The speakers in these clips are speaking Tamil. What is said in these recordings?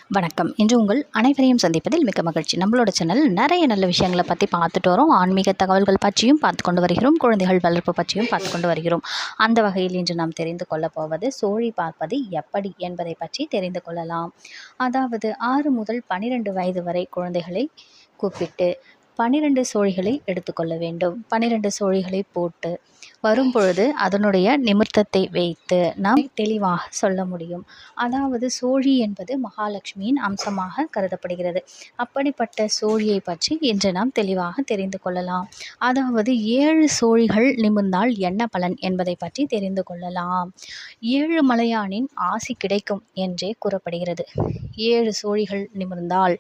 வணக்கம். இன்று உங்கள் அனைவரையும் சந்திப்பதில் மிக்க மகிழ்ச்சி. நம்மளோட சேனல் நிறைய நல்ல விஷயங்களை பற்றி பார்த்துட்டு வரோம். ஆன்மீக தகவல்கள் பற்றியும் பார்த்து கொண்டு வருகிறோம். குழந்தைகள் வளர்ப்பு பற்றியும் பார்த்து கொண்டு வருகிறோம். அந்த வகையில் இன்று நாம் தெரிந்து கொள்ளப் போவது சோழி பார்ப்பது எப்படி என்பதை பற்றி தெரிந்து கொள்ளலாம். அதாவது 6 முதல் 12 வயது வரை குழந்தைகளை கூப்பிட்டு 12 சோழிகளை எடுத்துக்கொள்ள வேண்டும். 12 சோழிகளை போட்டு வரும்பொழுது அதனுடைய நிமிர்த்தத்தை வைத்து நாம் தெளிவாக சொல்ல முடியும். அதாவது சோழி என்பது மகாலட்சுமியின் அம்சமாக கருதப்படுகிறது. அப்படிப்பட்ட சோழியை பற்றி இன்று நாம் தெளிவாக தெரிந்து கொள்ளலாம். அதாவது 7 சோழிகள் நிமிர்ந்தால் என்ன பலன் என்பதை பற்றி தெரிந்து கொள்ளலாம். 7 மலையானின் ஆசி கிடைக்கும் என்றே கூறப்படுகிறது. 7 சோழிகள் நிமிர்ந்தால்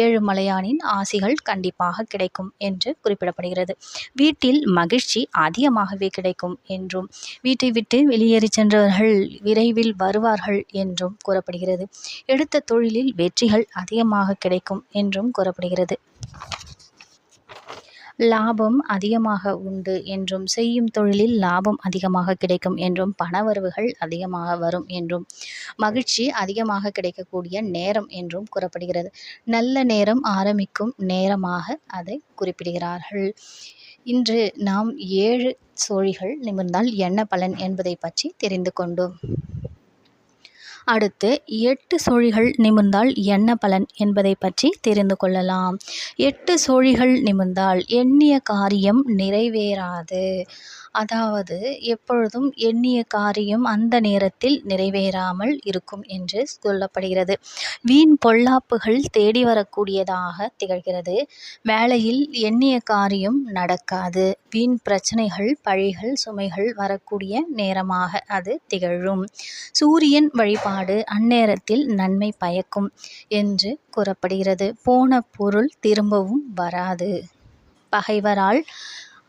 7 மலையானின் ஆசிகள் கண்டிப்பாக கிடைக்கும் என்று குறிப்பிடப்படுகிறது. வீட்டில் மகிழ்ச்சி அதிகமாகவே கிடைக்கும் என்றும் வீட்டை விட்டு வெளியேறி சென்றவர்கள் விரைவில் வருவார்கள் என்றும் கூறப்படுகிறது. எடுத்த தொழிலில் வெற்றிகள் அதிகமாக கிடைக்கும் என்றும் கூறப்படுகிறது. லாபம் அதிகமாக உண்டு என்றும் செய்யும் தொழிலில் லாபம் அதிகமாக கிடைக்கும் என்றும் பணவரவுகள் அதிகமாக வரும் என்றும் மகிழ்ச்சி அதிகமாக கிடைக்கக்கூடிய நேரம் என்றும் கூறப்படுகிறது. நல்ல நேரம் ஆரம்பிக்கும் நேரமாக அதை குறிப்பிடுகிறார்கள். இன்று நாம் 7 சோழிகள் நிமிர்ந்தால் என்ன பலன் என்பதை பற்றி தெரிந்து கொண்டோம். அடுத்து 8 சோழிகள் நிமிர்ந்தால் என்ன பலன் என்பதை பற்றி தெரிந்து கொள்ளலாம். 8 சோழிகள் நிமிர்ந்தால் எண்ணிய காரியம் நிறைவேறாது. அதாவது எப்பொழுதும் எண்ணிய காரியம் அந்த நேரத்தில் நிறைவேறாமல் இருக்கும் என்று சொல்லப்படுகிறது. வீண் பொல்லாப்புகள் தேடி வரக்கூடியதாக திகழ்கிறது. வேலையில் எண்ணிய காரியம் நடக்காது. வீண் பிரச்சனைகள், பழிகள், சுமைகள் வரக்கூடிய நேரமாக அது திகழும். சூரியன் வழிபாடு அந்நேரத்தில் நன்மை பயக்கும் என்று கூறப்படுகிறது. போன பொருள் திரும்பவும் வராது. பகைவரால்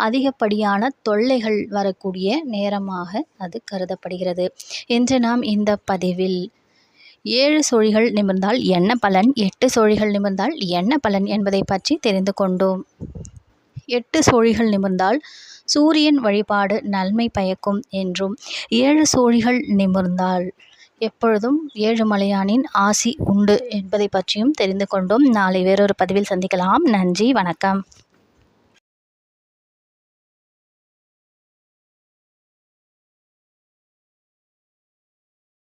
அதிகப்படியான தொல்லைகள் வரக்கூடிய நேரமாக அது கருதப்படுகிறது. இன்று நாம் இந்த பதிவில் 7 சோழிகள் நிமிர்ந்தால் என்ன பலன், 8 சோழிகள் நிமிர்ந்தால் என்ன பலன் என்பதை பற்றி தெரிந்து கொண்டோம். 8 சோழிகள் நிமிர்ந்தால் சூரியன் வழிபாடு நன்மை பயக்கும் என்றும் 7 சோழிகள் நிமிர்ந்தால் எப்பொழுதும் 7 மலையானின் ஆசி உண்டு என்பதை பற்றியும் தெரிந்து கொண்டோம். நாளை வேறொரு பதிவில் சந்திக்கலாம். நன்றி, வணக்கம்.